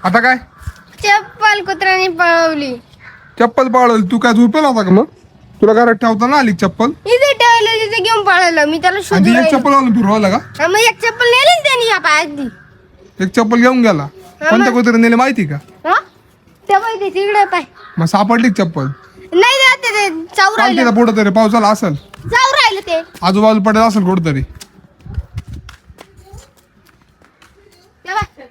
आता काय चप्पल कुत्र्याने पळवली. चप्पल पाळवली तू काय झोपेल होता का मग तुला घरात ठेवताना आली चप्पल इथे ठेवलं तिथे घेऊन पळालं मी त्याला आणि शोधून ती एक राहिलो. चप्पल घालून फिरवला का हा, मग एक चप्पल नेली त्यांनी या पायात ती. एक चप्पल घेऊन गेला कोणत्या कुत्र्याने नेले माहिती का हा त्या पाय तिकडे पाय मग सापडली का चप्पल नाही जाते ते चाऊ चालते राहिलं का पुढं तरी पावसाला असेल चाऊ राहिलं ते. आजूबाजू पडेल असेल कुठंतरी त्या पाय.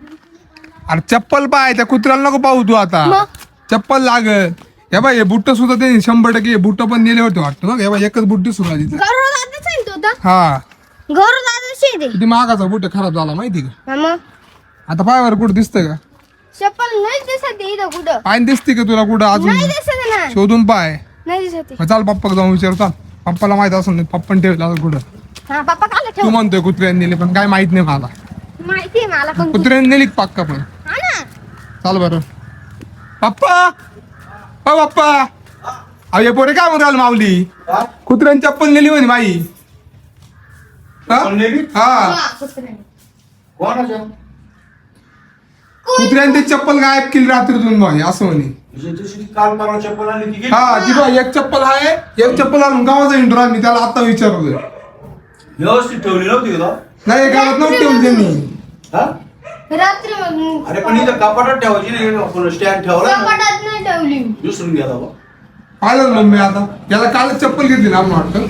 अरे चप्पल पाय त्या कुत्र्याला नको पाहू तू आता मग? चप्पल लागत हे बाय हे बुट्ट सुद्धा ते 100% बुट्ट पण नेले होते वाटतं ना हे बाय एकच बुट्टी सुद्धा तिथं गौरव दादाच आहे ना तो तर. हा गौरव दादाच आहे ते. किती महागाचा बुट्ट खराब झाला माहिती का हा, मग आता पायावर कुठं दिसतंय का चप्पल नाही दिसत आहे इथं कुठं. पाय दिसते का तुला कुठं अजून नाही दिसत आहे ना. शोधून पाय नाही दिसत आहे. मग चाल पप्पा जाऊन विचार चाल पप्पाला माहित असेल नाही पप्पाने ठेवलं असेल कुठं हा पप्पा काला तू ठेव. म्हणतोय कुत्र्याने नेले पण काय माहित नाही मला माहिती आहे मला पण. कुत्र्याने नेली का पक्का पण हा ना. चाल बरं पप्पा हो पप्पा अरे पोरे काय म्हणून माऊली कुत्र्याने चप्पल नेली म्हणे माई हा? हा हा, कुत्र्याने. कोणाच्या कुत्र्याने ते चप्पल गायब केली रात्रीतून भाई असं म्हणे तुझी काल परवा चप्पल आली ती गेली. हा ती बघ एक चप्पल आहे एक चप्पल आणून गावाचा इंटरव्ह्यू मी त्याला आता विचारलोय व्यवस्थित ठेवली नव्हती का नाही गावात नव्हती ठेवली त्यांनी हा रात्री अरे पण इथं कपाटात ठेवायची नाही आपण स्टँड ठेवला ना. कपाटात नाही ठेवली. विसरून गेला बा पाहिलं ना मम्मी आता याला कालच चप्पल घेतली ना आपण वाटतं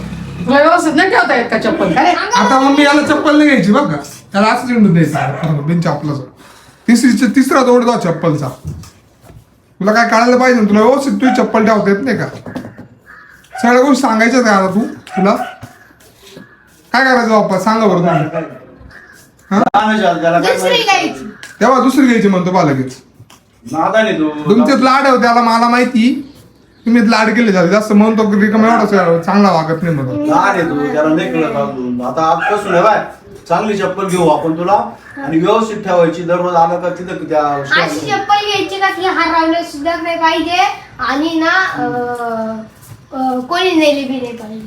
तुला व्यवस्थित नाही ठेवता येत का चप्पल काय आता मम्मी याला चप्पल नाही घ्यायची बघ का त्याला असंच इंडून द्यायचं बिन चप्पलाचं तिसरा तोड जाऊ चप्पलचा तुला काय कळायला पाहिजे ना तुला व्यवस्थित तुझी चप्पल ठेवता येत नाही का सगळ्या गोष्टी सांगायच्या का आता तू तुला काय करायचं बाप्पा सांगा बरं तुम्ही आणायच्या त्याला काय दुसरी माहिती. घ्यायची. तेव्हा दुसरी घ्यायची म्हणतो बा लगेच नादाने तू तुमच्यात लाड आहे त्याला मला माहिती तुम्ही लाड केले झाले जास्त म्हणतो की रिकामा एवढा चांगला वागत नाही म्हणून लहान आहे तू त्याला नाही कळत अजून आता आजपासून आहे बाय चांगली चप्पल घेऊ आपण तुला आणि व्यवस्थित ठेवायची दररोज आलं का तिथं त्या अशी stand वर. चप्पल घ्यायची का ती हरवलं सुद्धा नाही पाहिजे आणि ना कोणी नेली बी नाही पाहिजे.